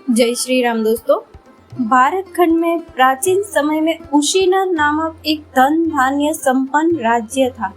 जय श्री राम दोस्तों। भारत खंड में प्राचीन समय में उशीनर नामक एक धन धान्य संपन्न राज्य था।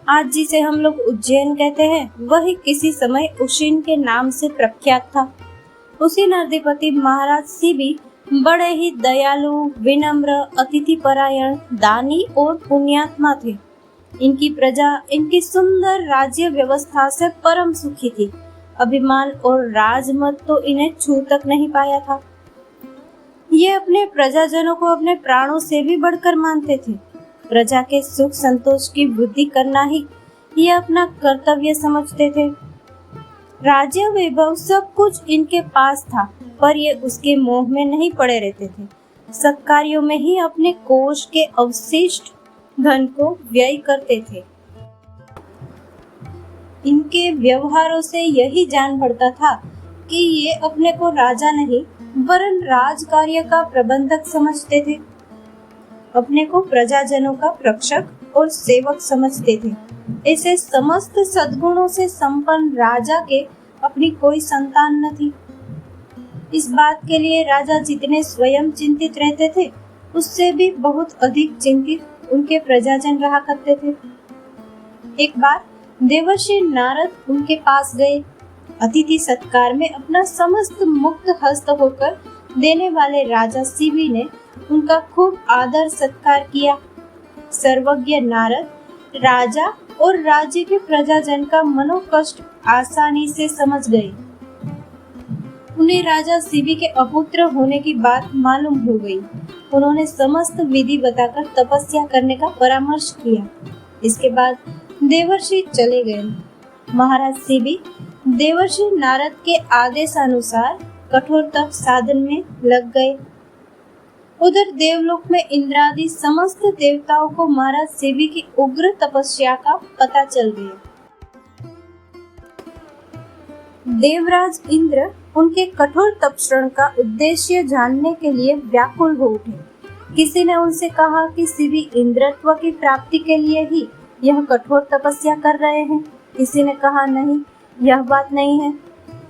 आज जिसे हम लोग उज्जैन कहते हैं, वही किसी समय उशीन के नाम से प्रख्यात था। उशीनर अधिपति महाराज शिबी बड़े ही दयालु, विनम्र, अतिथिपरायण, दानी और पुण्यात्मा थे। इनकी प्रजा इनकी सुंदर राज्य व्यवस्था से परम सुखी थी। अभिमान और राजमत तो इन्हें छू तक नहीं पाया था। ये अपने प्रजाजनों को अपने प्राणों से भी बढ़कर मानते थे। प्रजा के सुख संतोष की वृद्धि करना ही ये अपना कर्तव्य समझते थे। राज्य वैभव सब कुछ इनके पास था, पर ये उसके मोह में नहीं पड़े रहते थे। सत्कार्यों में ही अपने कोष के अवशिष्ट धन को व्यय करते थे। इनके व्यवहारों से यही जान पड़ता था कि ये अपने को राजा नहीं वरन राज कार्य का प्रबंधक समझते थे। अपने को प्रजाजनों का रक्षक और सेवक समझते थे। ऐसे समस्त सद्गुणों से संपन्न राजा के अपनी कोई संतान न थी। इस बात के लिए राजा जितने स्वयं चिंतित रहते थे, उससे भी बहुत अधिक चिंतित उनके प्रजाजन रहा करते थे। एक बार देवर्षि नारद उनके पास गए। अतिथि सत्कार में अपना समस्त मुक्त हस्त होकर देने वाले राजा शिबी ने उनका खूब आदर सत्कार किया। सर्वज्ञ नारद राजा और राज्य के प्रजाजन का मनोकष्ट आसानी से समझ गए। उन्हें राजा शिबी के अपुत्र होने की बात मालूम हो गई। उन्होंने समस्त विधि बताकर तपस्या करने का परामर्श किया। इसके बाद देवर्षि चले गए। महाराज शिबी देवर्षि नारद के आदेशानुसार कठोर तप साधन में लग गए। उधर देवलोक में इंद्रादि समस्त देवताओं को महाराज शिबी की उग्र तपस्या का पता चल गया। देवराज इंद्र उनके कठोर तपश्रण का उद्देश्य जानने के लिए व्याकुल हो उठे। किसी ने उनसे कहा कि शिबी इंद्रत्व की प्राप्ति के लिए ही यह कठोर तपस्या कर रहे हैं। किसी ने कहा नहीं, यह बात नहीं है।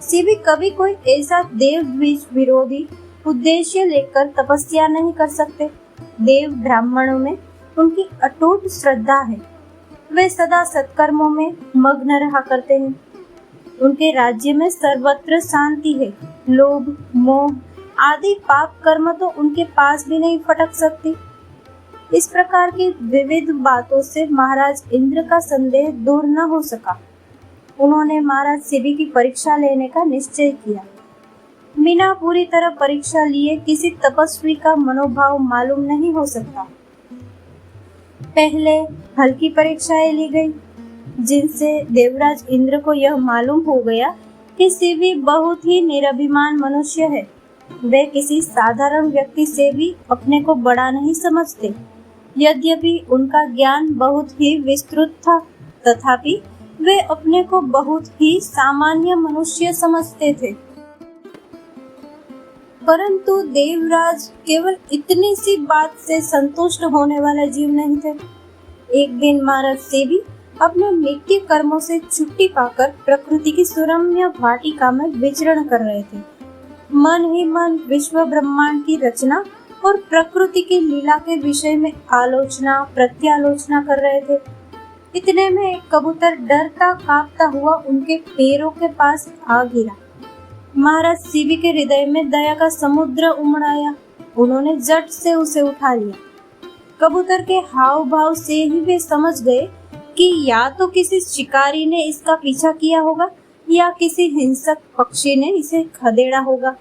शिबी कभी कोई ऐसा देव द्वेष विरोधी उद्देश्य लेकर तपस्या नहीं कर सकते। देव ब्राह्मणों में उनकी अटूट श्रद्धा है। वे सदा सत्कर्मों में मग्न रहा करते हैं। उनके राज्य में सर्वत्र शांति है। लोभ, मोह आदि पाप कर्म तो उनके पास भी नहीं फटक सकती। इस प्रकार की विविध बातों से महाराज इंद्र का संदेह दूर न हो सका। उन्होंने महाराज शिबी की परीक्षा लेने का निश्चय किया। बिना पूरी तरह परीक्षा लिए किसी तपस्वी का मनोभाव मालूम नहीं हो सकता। पहले हल्की परीक्षाएं ली गई, जिनसे देवराज इंद्र को यह मालूम हो गया कि शिबी बहुत ही निरभिमान मनुष्य है। वे किसी साधारण व्यक्ति से भी अपने को बड़ा नहीं समझते। यद्यपि उनका ज्ञान बहुत ही विस्तृत था, तथापि वे अपने को बहुत ही सामान्य मनुष्य समझते थे। परंतु देवराज केवल इतनी सी बात से संतुष्ट होने वाला जीव नहीं थे। एक दिन महाराज शिबी अपने नित्य कर्मों से छुट्टी पाकर प्रकृति की सुरम्य वाटिका में विचरण कर रहे थे। मन ही मन विश्व ब्रह्मांड की रचना और प्रकृति की लीला के विषय में आलोचना प्रत्यालोचना कर रहे थे। इतने में एक कबूतर डरता कांपता हुआ उनके पैरों के पास आ गिरा। महाराज शिबी के हृदय में दया का समुद्र उमड़ आया। उन्होंने झट से उसे उठा लिया। कबूतर के हाव भाव से ही वे समझ गए कि या तो किसी शिकारी ने इसका पीछा किया होगा या किसी हिंसक पक्षी ने इसे खदेड़ा होगा।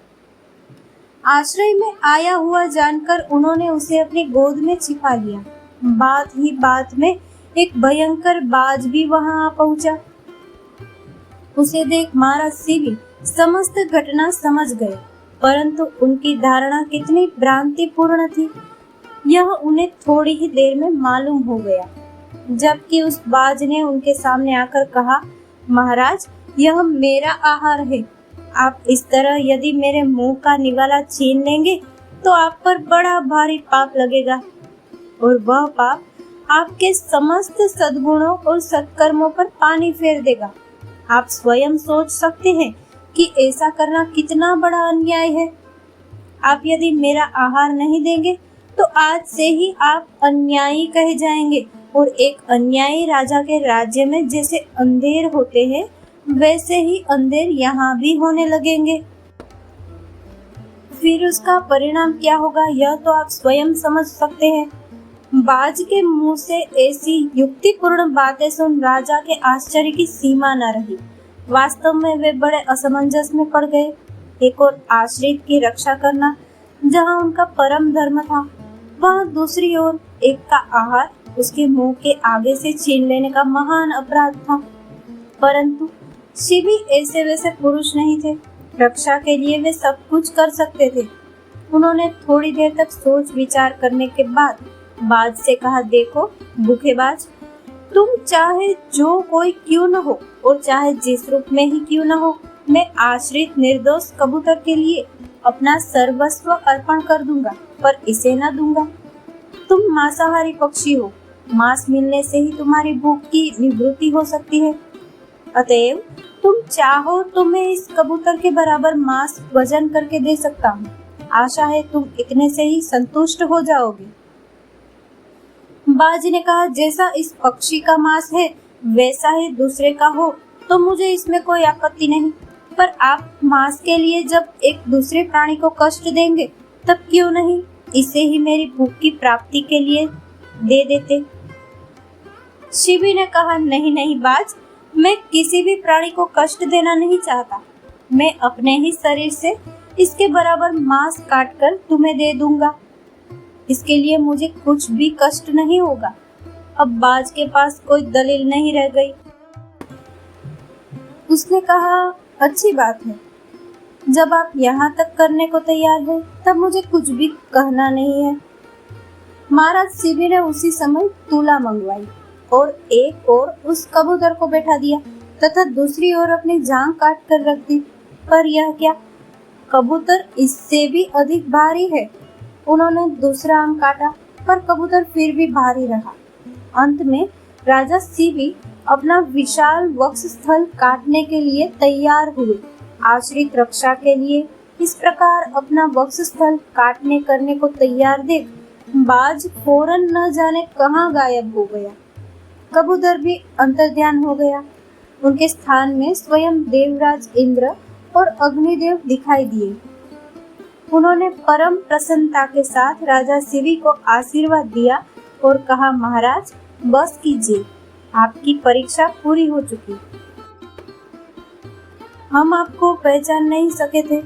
आश्रय में आया हुआ जानकर उन्होंने उसे अपनी गोद में छिपा लिया। बात ही बात में एक भयंकर बाज भी वहां आ पहुंचा। उसे देख महाराज शिबी समस्त घटना समझ गए, परंतु उनकी धारणा कितनी भ्रांतिपूर्ण थी, यह उन्हें थोड़ी ही देर में मालूम हो गया। जबकि उस बाज ने उनके सामने आकर कहा, महाराज, यह मेरा आहार है। आप इस तरह यदि मेरे मुंह का निवाला छीन लेंगे तो आप पर बड़ा भारी पाप लगेगा, और वह पाप आपके समस्त सद्गुणों और सत्कर्मों पर पानी फेर देगा। आप स्वयं सोच सकते हैं कि ऐसा करना कितना बड़ा अन्याय है। आप यदि मेरा आहार नहीं देंगे तो आज से ही आप अन्यायी कहे जाएंगे और एक अन्यायी राजा के राज्य में जैसे अंधेर होते हैं वैसे ही अंधेर यहाँ भी होने लगेंगे। फिर उसका परिणाम क्या होगा यह तो आप स्वयं समझ सकते हैं। बाज के मुंह से ऐसी युक्तिपूर्ण बातें सुन राजा के आश्चर्य की सीमा न रही। वास्तव में वे बड़े असमंजस में पड़ गए। एक और आश्रित की रक्षा करना जहाँ उनका परम धर्म था, वहाँ दूसरी ओर एक का आहार उसके मुंह के आगे से छीन लेने का महान अपराध था। परंतु शिवी ऐसे वैसे पुरुष नहीं थे। रक्षा के लिए वे सब कुछ कर सकते थे। उन्होंने थोड़ी देर तक सोच विचार करने के बाद बाज से कहा, देखो भूखेबाज, तुम चाहे जो कोई क्यों न हो और चाहे जिस रूप में ही क्यों न हो, मैं आश्रित निर्दोष कबूतर के लिए अपना सर्वस्व अर्पण कर दूंगा, पर इसे न दूंगा। तुम मांसाहारी पक्षी हो, मांस मिलने से ही तुम्हारी भूख की निवृत्ति हो सकती है। अतएव तुम चाहो तो मैं इस कबूतर के बराबर मांस वजन करके दे सकता हूँ। आशा है तुम इतने से ही संतुष्ट हो जाओगे। बाजी ने कहा, जैसा इस पक्षी का मांस है वैसा ही दूसरे का हो तो मुझे इसमें कोई आपत्ति नहीं, पर आप मांस के लिए जब एक दूसरे प्राणी को कष्ट देंगे तब क्यों नहीं इसे ही मेरी भूख की प्राप्ति के लिए दे देते। शिवी ने कहा, नहीं नहीं बाज, मैं किसी भी प्राणी को कष्ट देना नहीं चाहता। मैं अपने ही शरीर से इसके बराबर मांस काटकर तुम्हें दे दूंगा। इसके लिए मुझे कुछ भी कष्ट नहीं होगा। अब बाज के पास कोई दलील नहीं रह गई। उसने कहा, अच्छी बात है, जब आप यहाँ तक करने को तैयार हैं, तब मुझे कुछ भी कहना नहीं है। महाराज शिवी ने उसी समय तुला मंगवाई और एक ओर उस कबूतर को बैठा दिया तथा दूसरी ओर अपनी जांघ काट कर रख दी। पर यह क्या, कबूतर इससे भी अधिक भारी है। उन्होंने दूसरा अंग काटा पर कबूतर फिर भी भारी रहा। अंत में राजा शिवी अपना विशाल वक्ष स्थल काटने के लिए तैयार हुए। आश्रित रक्षा के लिए इस प्रकार अपना वक्ष स्थल काटने करने को तैयार देख बाज फौरन न जाने कहाँ गायब हो गया। कबूतर भी अंतर्ध्यान हो गया। उनके स्थान में स्वयं देवराज इंद्र और अग्निदेव दिखाई दिए। उन्होंने परम प्रसन्नता के साथ राजा शिवी को आशीर्वाद दिया और कहा, महाराज बस कीजिए, आपकी परीक्षा पूरी हो चुकी। हम आपको पहचान नहीं सके थे,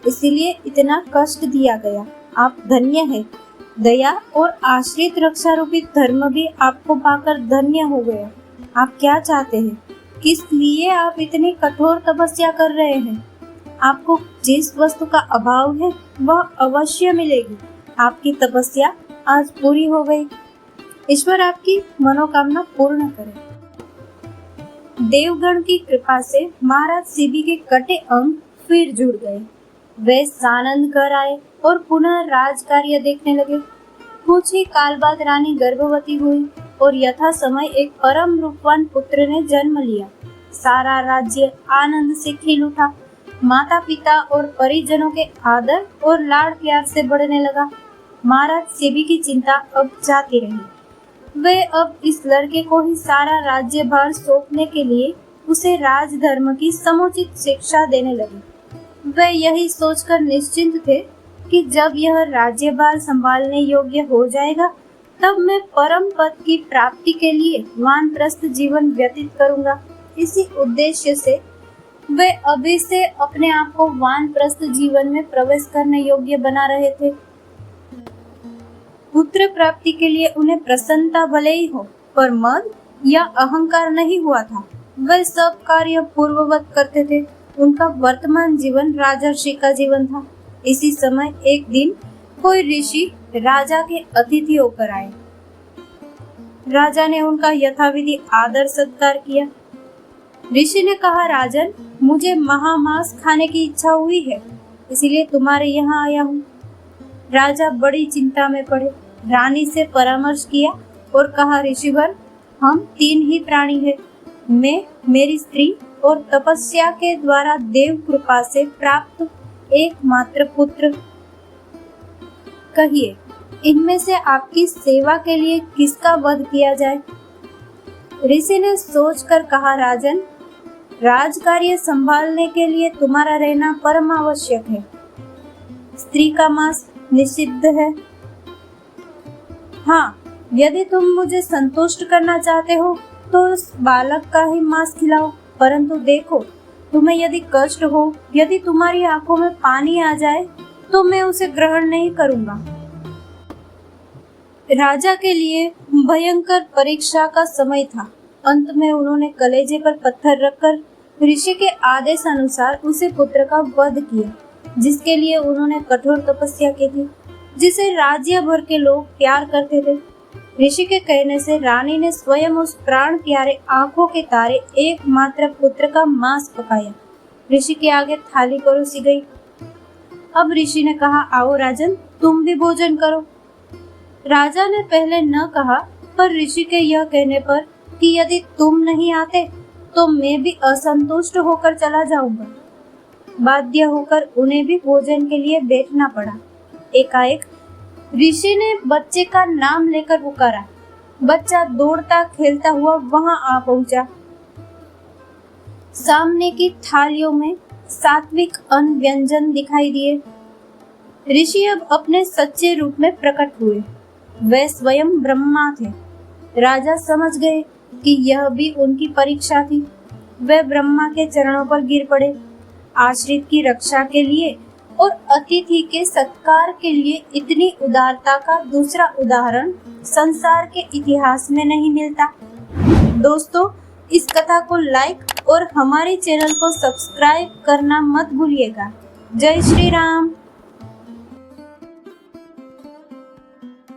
इसीलिए इतना कष्ट दिया गया। आप धन्य हैं। दया और आश्रित रक्षा रूपी धर्म भी आपको पाकर धन्य हो गया। आप क्या चाहते हैं? किस लिए आप इतनी कठोर तपस्या कर रहे हैं? आपको जिस वस्तु का अभाव है वह अवश्य मिलेगी। आपकी तपस्या आज पूरी हो गई। ईश्वर आपकी मनोकामना पूर्ण करे। देवगण की कृपा से महाराज शिवी के कटे अंग फिर जुड़ गए। वे सानंद कर आए और पुनः राज कार्य देखने लगे। कुछ ही काल बाद रानी गर्भवती हुई और यथा समय एक परम रूपवान पुत्र ने जन्म लिया। सारा राज्य आनंद से खिल उठा। माता पिता और परिजनों के आदर और लाड़ प्यार से बढ़ने लगा। महाराज शिवी की चिंता अब जाती रही। वे अब इस लड़के को ही सारा राज्य भार सौंपने के लिए उसे राजधर्म की समुचित शिक्षा देने लगे। वे यही सोचकर निश्चिंत थे कि जब यह राज्यभार संभालने योग्य हो जाएगा तब मैं परम पद की प्राप्ति के लिए वानप्रस्थ जीवन व्यतीत करूंगा। इसी उद्देश्य से वे अभी से अपने आप को वानप्रस्थ जीवन में प्रवेश करने योग्य बना रहे थे। पुत्र प्राप्ति के लिए उन्हें प्रसन्नता भले ही हो, पर मद या अहंकार नहीं हुआ था। वे सब कार्य पूर्ववत करते थे। उनका वर्तमान जीवन राजर्षि का जीवन था। इसी समय एक दिन कोई ऋषि राजा के अतिथि होकर आए। राजा ने उनका यथाविधि आदर सत्कार किया। ऋषि ने कहा, राजन, मुझे महामांस खाने की इच्छा हुई है, इसीलिए तुम्हारे यहाँ आया हूँ। राजा बड़ी चिंता में पड़े। रानी से परामर्श किया और कहा, ऋषिवर, हम 3 ही प्राणी हैं, मैं, मेरी स्त्री और तपस्या के द्वारा देव कृपा से प्राप्त एकमात्र पुत्र। कहिए, इनमें से आपकी सेवा के लिए किसका वध किया जाए? ऋषि ने सोचकर कहा, राजन, राजकार्य संभालने के लिए तुम्हारा रहना परम आवश्यक है। स्त्री का मांस निषिद्ध है। हाँ, यदि तुम मुझे संतुष्ट करना चाहते हो तो उस बालक का ही मांस खिलाओ, परंतु देखो, तुम्हें यदि कष्ट हो, यदि तुम्हारी आंखों में पानी आ जाए तो मैं उसे ग्रहण नहीं करूंगा। राजा के लिए भयंकर परीक्षा का समय था। अंत में उन्होंने कलेजे पर पत्थर रखकर ऋषि के आदेश अनुसार उसे पुत्र का वध किया, जिसके लिए उन्होंने कठोर तपस्या की थी, जिसे राज्य भर के लोग प्यार करते थे। ऋषि के कहने से रानी ने स्वयं उस प्राण प्यारे आंखों के तारे एकमात्र पुत्र का मांस पकाया। ऋषि के आगे थाली परोसी गई। अब ऋषि ने कहा, आओ राजन, तुम भी भोजन करो। राजा ने पहले न कहा, पर ऋषि के यह कहने पर कि यदि तुम नहीं आते तो मैं भी असंतुष्ट होकर चला जाऊंगा, बाध्य होकर उन्हें भी भोजन के लिए बैठना पड़ा। एकाएक ऋषि ने बच्चे का नाम लेकर पुकारा। बच्चा दौड़ता खेलता हुआ वहां आ पहुंचा। सामने की थालियों में सात्विक अन्न व्यंजन दिखाई दिए। ऋषि अब अपने सच्चे रूप में प्रकट हुए। वे स्वयं ब्रह्मा थे। राजा समझ गए कि यह भी उनकी परीक्षा थी। वे ब्रह्मा के चरणों पर गिर पड़े। आश्रित की रक्षा के लिए और अतिथि के सत्कार के लिए इतनी उदारता का दूसरा उदाहरण संसार के इतिहास में नहीं मिलता। दोस्तों, इस कथा को लाइक और हमारे चैनल को सब्सक्राइब करना मत भूलिएगा। जय श्री राम।